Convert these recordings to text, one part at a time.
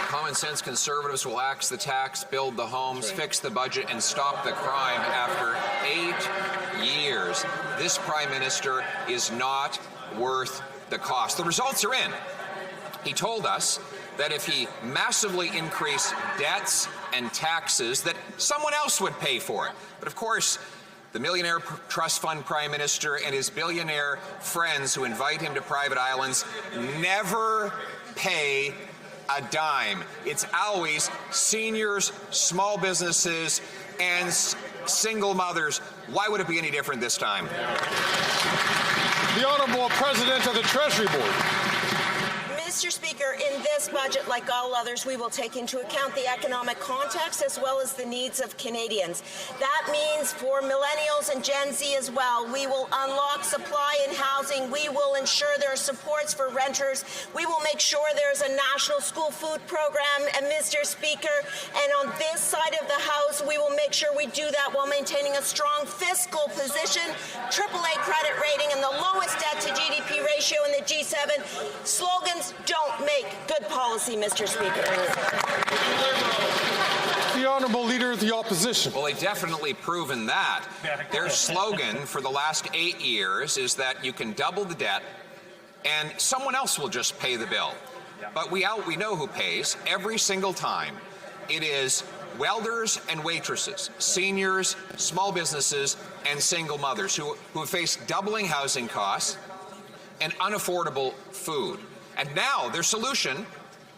Common sense conservatives will axe the tax, build the homes, fix the budget, and stop the crime after 8 years. This Prime Minister is not worth the cost. The results are in. He told us that if he massively increased debts and taxes, that someone else would pay for it. But of course, the Millionaire Trust Fund Prime Minister and his billionaire friends who invite him to private islands never pay a dime. It's always seniors, small businesses, and single mothers. Why would it be any different this time? The Honourable President of the Treasury Board. Mr. Speaker, in this budget, like all others, we will take into account the economic context as well as the needs of Canadians. That means for millennials and Gen Z as well, we will unlock supply in housing. We will ensure there are supports for renters. We will make sure there's a national school food program. And Mr. Speaker, and on this side of the House, we will make sure we do that while maintaining a strong fiscal position, AAA credit rating, and the lowest debt to GDP ratio in the G7. Slogans don't make good policy, Mr. Speaker. The Honourable Leader of the Opposition. Well, they've definitely proven that. Their slogan for the last 8 years is that you can double the debt and someone else will just pay the bill. But we know who pays every single time. It is welders and waitresses, seniors, small businesses, and single mothers who have faced doubling housing costs and unaffordable food. And now their solution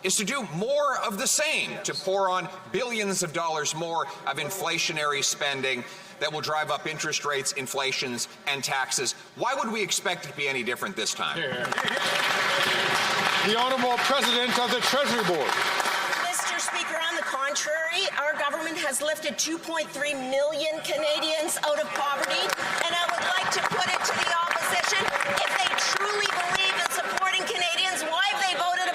is to do more of the same, to pour on billions of dollars more of inflationary spending that will drive up interest rates, inflations, and taxes. Why would we expect it to be any different this time? The Honourable President of the Treasury Board. Mr. Speaker, on the contrary, our government has lifted 2.3 million Canadians out of poverty, and I would like to put it to the opposition, if they truly believe in supporting Canadians, why have they voted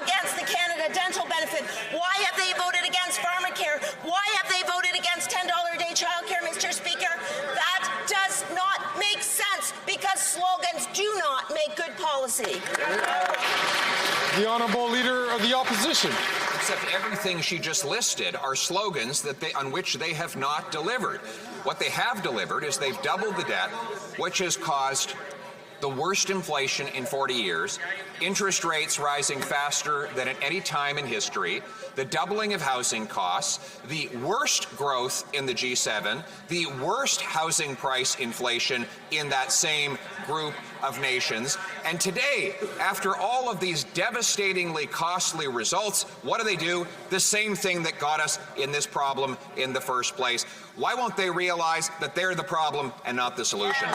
against the Canada Dental Benefit? Why have they voted against pharmacare? Why have they voted against $10 a day childcare, Mr. Speaker? That does not make sense because slogans do not make good policy. The Honourable Leader of the Opposition. Except everything she just listed are slogans on which they have not delivered. What they have delivered is they've doubled the debt, which has caused the worst inflation in 40 years, interest rates rising faster than at any time in history, the doubling of housing costs, the worst growth in the G7, the worst housing price inflation in that same group of nations. And today, after all of these devastatingly costly results, what do? The same thing that got us in this problem in the first place. Why won't they realize that they're the problem and not the solution?